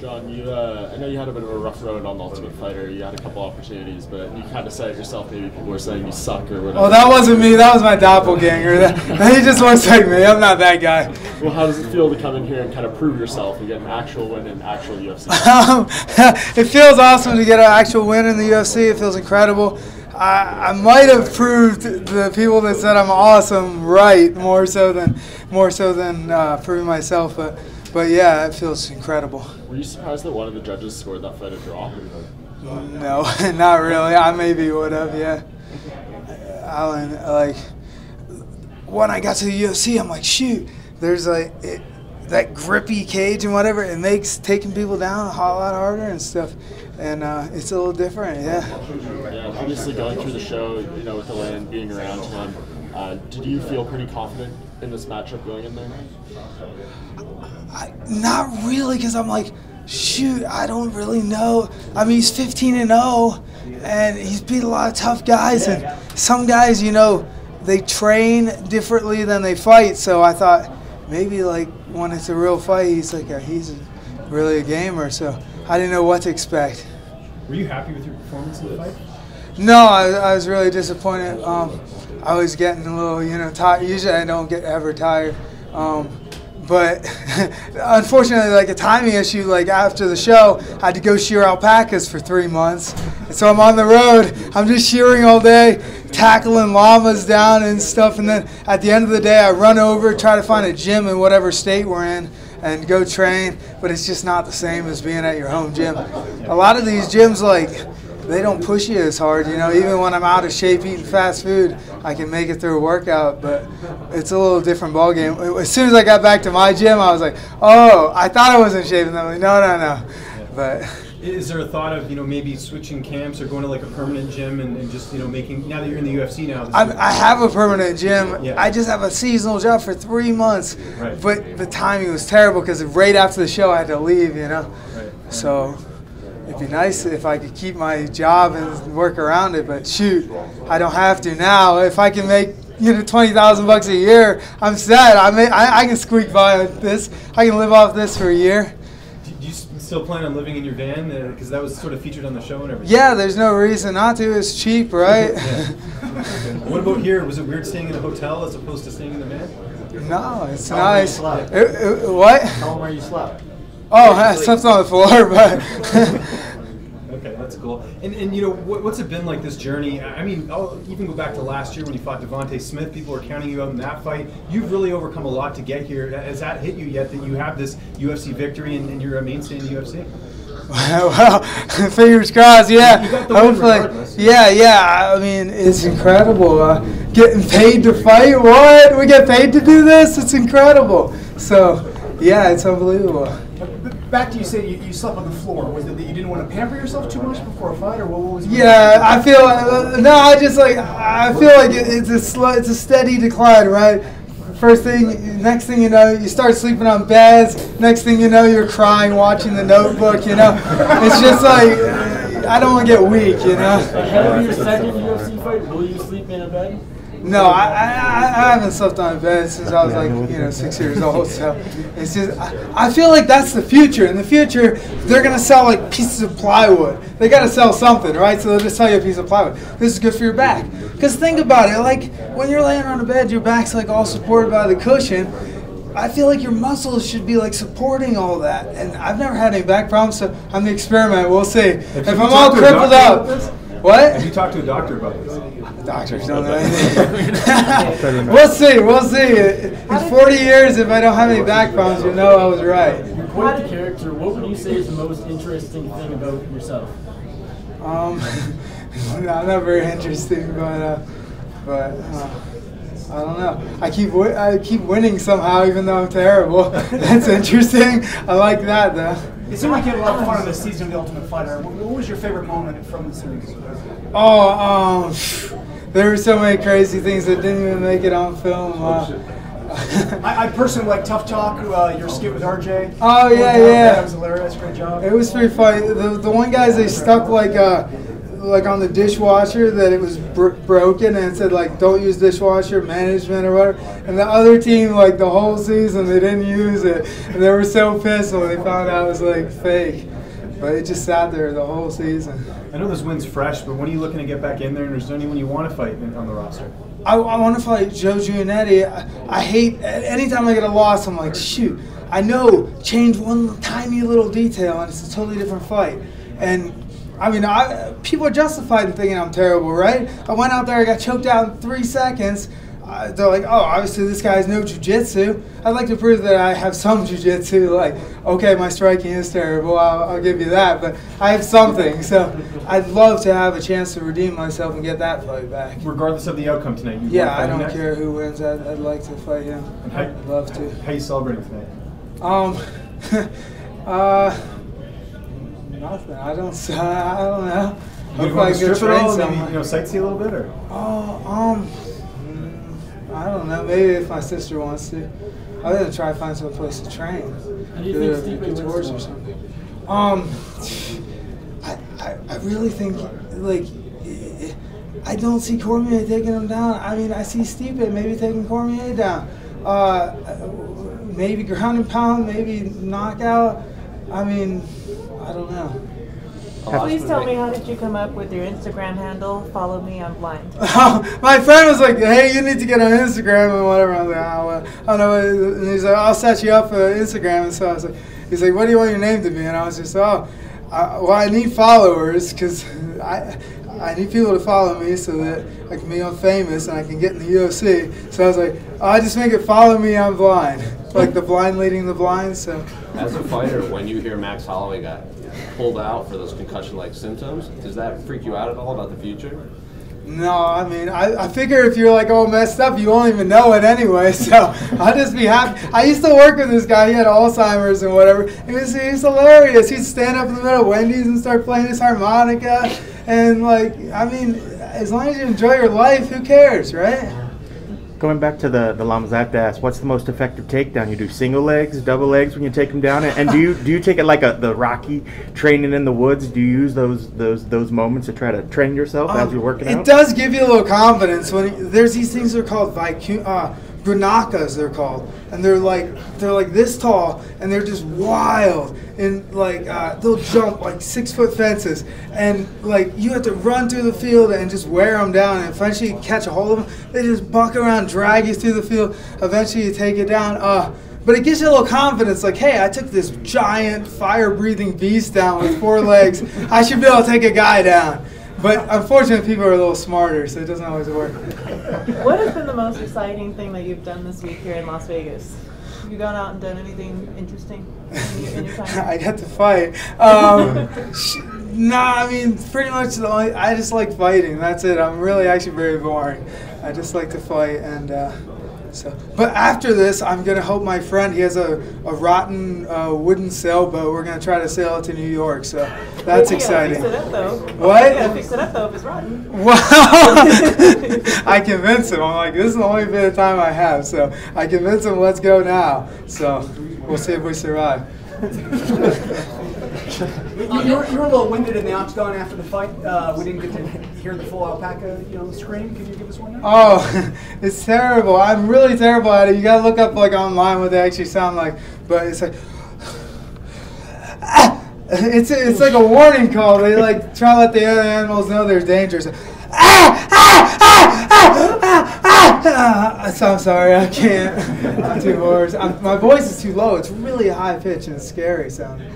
John, I know you had a bit of a rough road on the Ultimate Fighter. You had a couple opportunities, but you kind of said it yourself. Maybe people were saying you suck or whatever. Oh, that wasn't me. That was my doppelganger. He just looks like me. I'm not that guy. Well, how does it feel to come in here and kind of prove yourself and get an actual win in actual UFC? It feels awesome to get an actual win in the UFC. It feels incredible. I might have proved the people that said I'm awesome right more so than proving myself, but yeah, it feels incredible. Were you surprised that one of the judges scored that fight a draw? No, not really. I maybe would have, yeah. Alan, like, when I got to the UFC, I'm like, shoot, there's like that grippy cage and whatever. It makes taking people down a whole lot harder and stuff, and it's a little different, yeah. Yeah, obviously going through the show, you know, with the land being around him, did you feel pretty confident in this matchup going in there? Not really, because I'm like, shoot, I don't really know. I mean, he's 15-0, and he's beat a lot of tough guys, and some guys, you know, they train differently than they fight. So I thought maybe like when it's a real fight, he's really a gamer. So I didn't know what to expect. Were you happy with your performance in the fight? No, I was really disappointed. I was getting a little, you know, tired. Usually I don't get ever tired. But unfortunately, like a timing issue, like after the show, I had to go shear alpacas for 3 months. And so I'm on the road, I'm just shearing all day, tackling llamas down and stuff. And then at the end of the day, I run over, try to find a gym in whatever state we're in and go train. But it's just not the same as being at your home gym. A lot of these gyms, like, they don't push you as hard, you know. Even when I'm out of shape eating fast food, I can make it through a workout, but it's a little different ball game. As soon as I got back to my gym, I was like, oh, I thought I was in shape, and I'm like, no. But is there a thought of, you know, maybe switching camps or going to like a permanent gym and just, you know, making, now that you're in the UFC now? I have a permanent gym. Yeah. I just have a seasonal job for 3 months, right. But the timing was terrible because right after the show I had to leave, you know. Right. So it'd be nice if I could keep my job and work around it, but shoot, I don't have to now. If I can make, you know, $20,000 a year, I'm set. I can squeak by with this. I can live off this for a year. Do you still plan on living in your van? Because that was sort of featured on the show and everything. Yeah, there's no reason not to. It's cheap, right? What about here? Was it weird staying in a hotel as opposed to staying in the van? No, it's nice. What? Tell them where you slept. Oh, I slept on the floor, but okay, that's cool. And you know, what's it been like, this journey? I mean, I'll even go back to last year when you fought Devontae Smith. People were counting you out in that fight. You've really overcome a lot to get here. Has that hit you yet, that you have this UFC victory and you're a mainstay in the UFC? Well, fingers crossed, yeah. You got the win regardless. Yeah. I mean, it's incredible. Getting paid to fight? What? We get paid to do this? It's incredible. So, yeah, it's unbelievable. Back to you say you slept on the floor. Was it that you didn't want to pamper yourself too much before a fight, or what was? Yeah, I feel like it's a steady decline, right? Next thing you know, you start sleeping on beds. Next thing you know, you're crying watching The Notebook. You know, it's just like I don't want to get weak. You know. Ahead of your second UFC fight, will you sleep in a bed? No, I haven't slept on a bed since I was like, you know, 6 years old. So it's just, I feel like that's the future. In the future, they're gonna sell like pieces of plywood. They gotta sell something, right? So they'll just sell you a piece of plywood. This is good for your back. Because think about it, like when you're laying on a bed, your back's like all supported by the cushion. I feel like your muscles should be like supporting all that. And I've never had any back problems, so I'm the experiment. We'll see. If I'm all crippled up. What? Have you talked to a doctor about this? Doctors don't know anything. We'll see. In 40 years, if I don't have any back problems, you know I was right. You're quite the character. What would you say is the most interesting thing about yourself? I'm not very interesting, but I don't know. I keep winning somehow, even though I'm terrible. That's interesting. I like that, though. It seemed like you had a lot of fun on this season of The Ultimate Fighter. What was your favorite moment from the series? There were so many crazy things that didn't even make it on film. I personally like Tough Talk, your skit with RJ. Oh, yeah. That was hilarious. Great job. It was pretty funny. The one guys, they stuck like like on the dishwasher that it was broken and it said like don't use dishwasher management or whatever. And the other team like the whole season they didn't use it and they were so pissed when they found out it was like fake. But it just sat there the whole season. I know this win's fresh, but when are you looking to get back in there? And is there anyone you want to fight on the roster? I want to fight Joe Giannetti. I hate anytime I get a loss. I'm like, shoot. I know change one tiny little detail and it's a totally different fight. And I mean, people are justified in thinking I'm terrible, right? I went out there, I got choked out in 3 seconds. They're like, oh, obviously this guy has no jiu-jitsu. I'd like to prove that I have some jiu-jitsu. Like, okay, my striking is terrible, I'll give you that, but I have something. So I'd love to have a chance to redeem myself and get that fight back. Regardless of the outcome tonight? Yeah, I don't care who wins. I'd like to fight him. I'd love to. How are you celebrating tonight? Nothing. I don't know. You going to strip it all? Maybe, sightsee a little bit, or? I don't know. Maybe if my sister wants to, I'm gonna try to find some place to train. How do you think Stipe tours or something? I really think like I don't see Cormier taking him down. I mean, I see Stipe maybe taking Cormier down. Maybe ground and pound, maybe knockout. I mean, I don't know. Please tell me, how did you come up with your Instagram handle? Follow me, I'm blind. My friend was like, hey, you need to get on Instagram and whatever. I was like, oh, well, I don't know. And he's like, I'll set you up for Instagram. And so I was like, he's like, what do you want your name to be? And I was just, well, I need followers because I need people to follow me so that I can become famous and I can get in the UFC. So I was like, I just make it follow me, I'm blind. Like the blind leading the blind. So as a fighter, when you hear Max Holloway got pulled out for those concussion-like symptoms, does that freak you out at all about the future? No, I mean, I figure if you're like all messed up, you won't even know it anyway, so I'll just be happy. I used to work with this guy, he had Alzheimer's and whatever. He was hilarious. He'd stand up in the middle of Wendy's and start playing his harmonica, and like, I mean, as long as you enjoy your life, who cares, right? Going back to the Llamas, I have to ask, what's the most effective takedown? You do single legs, double legs when you take them down, and do you take it like the Rocky training in the woods? Do you use those moments to try to train yourself as you're working out? It does give you a little confidence when there's these things that are called gunakas, they're called, and they're like this tall, and they're just wild, and like they'll jump like 6-foot fences, and like you have to run through the field and just wear them down, and eventually you catch a hold of them. They just buck around, drag you through the field. Eventually you take it down. But it gives you a little confidence, like, hey, I took this giant fire-breathing beast down with 4 legs. I should be able to take a guy down. But unfortunately, people are a little smarter, so it doesn't always work. What has been the most exciting thing that you've done this week here in Las Vegas? Have you gone out and done anything interesting in your time? I got to fight. I mean, pretty much I just like fighting. That's it. I'm really actually very boring. I just like to fight, and but after this, I'm gonna help my friend. He has a rotten wooden sailboat. We're gonna try to sail it to New York. So that's exciting. You gotta fix it up, though. What? You gotta fix it up, though, if it's rotten. Well, I convince him. I'm like, this is the only bit of time I have. So I convince him, let's go now. So we'll see if we survive. You were a little winded in the octagon after the fight. We didn't get to hear the full alpaca, scream. Can you give us one now? Oh, it's terrible. I'm really terrible at it. You gotta look up like online what they actually sound like. But it's like, it's like a warning call. They like try to let the other animals know there's danger. So, so I'm sorry, I can't. I'm too hoarse. My voice is too low. It's really high pitched and scary sounding.